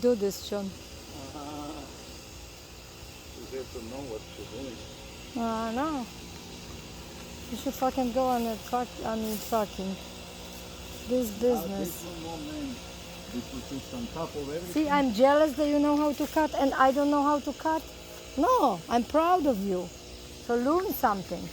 do this, John. You have to know what you're doing. No. You should fucking go on a truck, trucking. This business. This one more man. This was just on top of everything. See, I'm jealous that you know how to cut and I don't know how to cut. No, I'm proud of you. So learn something.